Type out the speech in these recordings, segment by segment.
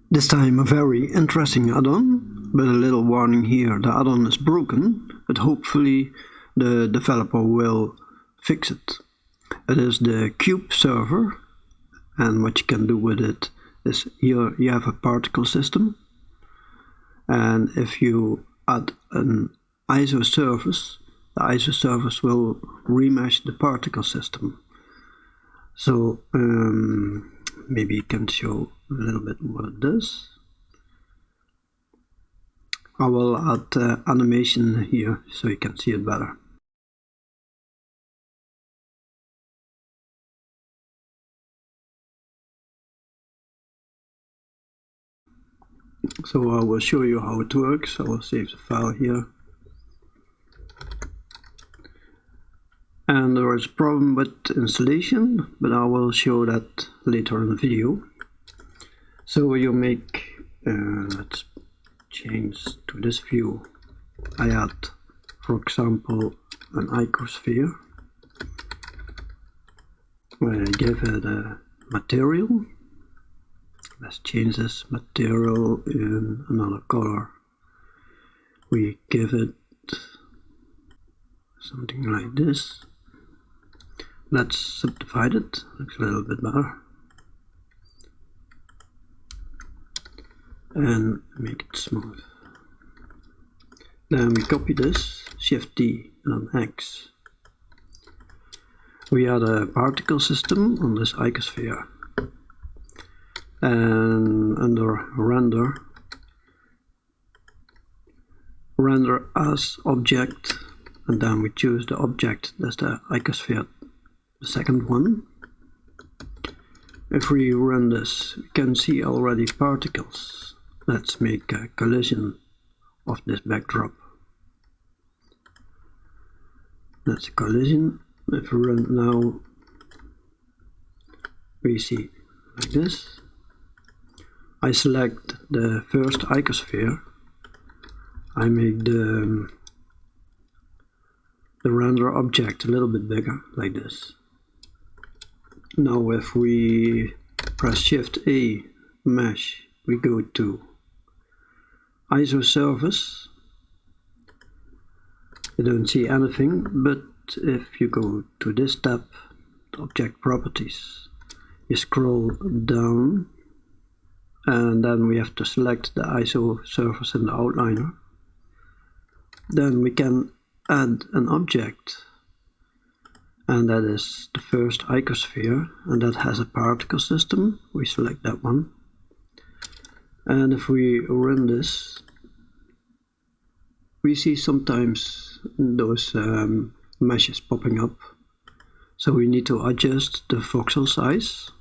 This time a very interesting add-on, but a little warning here, the add-on is broken, but hopefully the developer will fix it. It is the CubeSurfer, and what you can do with it is here you have a particle system, and if you add an isoSurface, the isoSurface will remesh the particle system. So maybe you can show a little bit what it does. I will add animation here so you can see it better. So I will show you how it works. I will save the file here. And there is a problem with installation, but I will show that later in the video. So you make, let's change to this view. I add, for example, an icosphere. I give it a material. Let's change this material in another color. We give it something like this. Let's subdivide it, looks a little bit better. And make it smooth. Then we copy this, Shift D and X. We add a particle system on this icosphere. And under render as object, and then we choose the object, that's the icosphere, the second one. If we run this, we can see already particles. Let's make a collision of this backdrop. That's a collision. If we run now, we see like this. I select the first icosphere. I make the render object a little bit bigger, like this. Now if we press Shift A, Mesh, we go to isoSurface. You don't see anything, but if you go to this tab, Object Properties, you scroll down, and then we have to select the isoSurface in the outliner. Then we can add an object, and that is the first icosphere, and that has a particle system. We select that one, and if we run this, we see sometimes those meshes popping up, so we need to adjust the voxel size.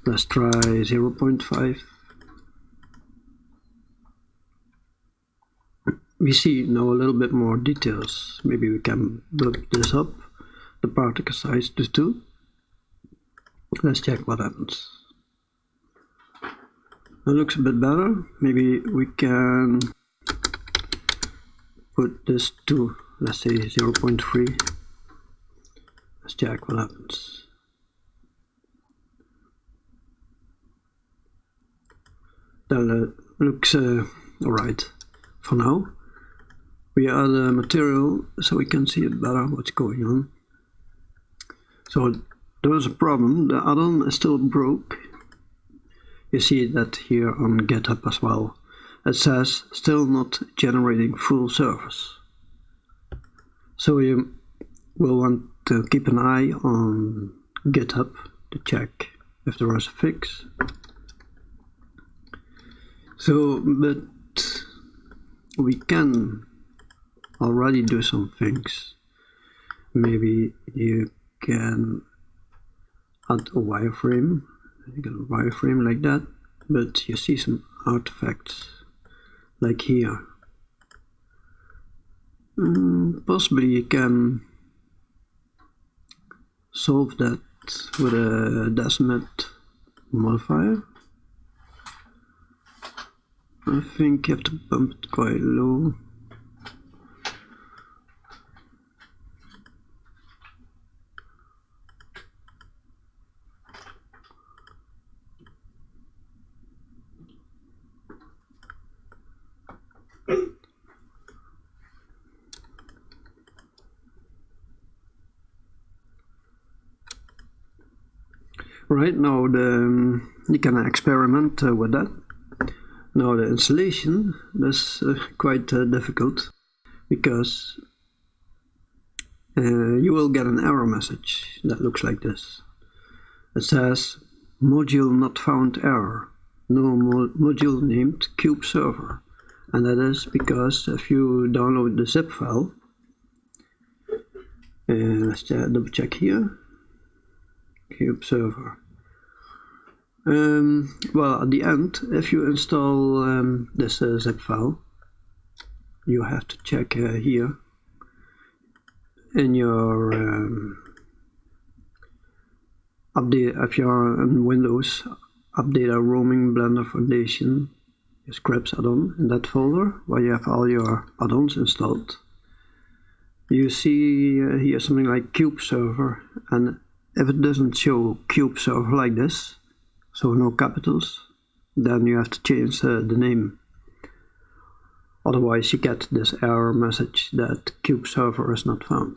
Let's try 0.5. We see now a little bit more details. Maybe we can bump this up, the particle size to 2. Let's check what happens. It looks a bit better. Maybe we can put this to, let's say, 0.3. Let's check what happens. That looks alright for now. We add a material so we can see it better what's going on. So there is a problem, the add-on is still broke. You see that here on GitHub as well. It says still not generating full surface. So you will want to keep an eye on GitHub to check if there is a fix. So, but we can already do some things. Maybe you can add a wireframe. You get a wireframe like that, but you see some artifacts like here. Possibly you can solve that with a decimet modifier. I think you have to bump it quite low. Right, now you can experiment with that. Now the installation is quite difficult, because you will get an error message that looks like this. It says module not found error, no module named CubeSurfer, and that is because if you download the zip file, let's double check here, CubeSurfer. Well, at the end, if you install this zip file, you have to check here in your update. If you're in Windows, update a roaming Blender Foundation scripts add-on in that folder where you have all your add-ons installed. You see here something like CubeSurfer, and if it doesn't show CubeSurfer like this, so no capitals, then you have to change the name. Otherwise you get this error message that CubeSurfer is not found.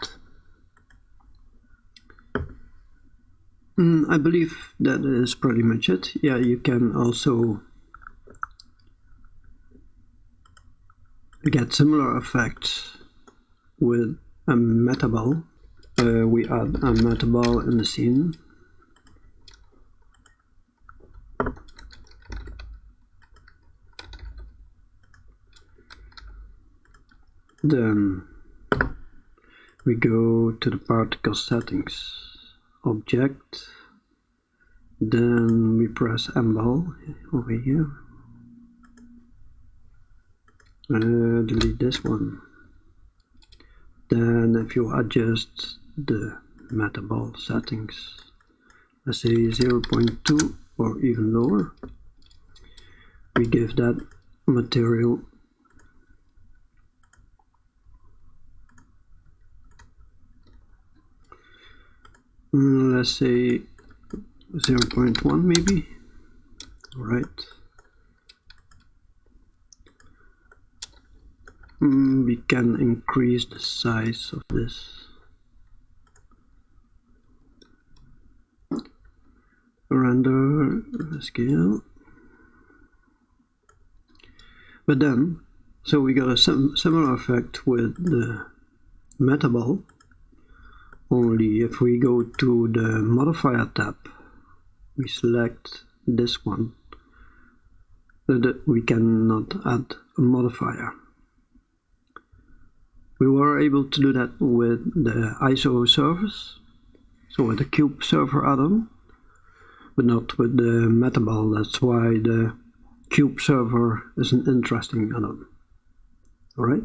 I believe that is pretty much it. Yeah, you can also get similar effects with a Metaball. We add a Metaball in the scene. Then we go to the particle settings, object, then we press Emball over here, delete this one. Then if you adjust the Metaball settings, let's say 0.2 or even lower, we give that material let's say 0.1 maybe. Alright. We can increase the size of this. Render scale. But then, so we got a similar effect with the Metaball. Only if we go to the modifier tab, we select this one, that we cannot add a modifier. We were able to do that with the isoSurface, so with the CubeSurfer add-on, but not with the Metaball. That's why the CubeSurfer is an interesting add-on. Alright.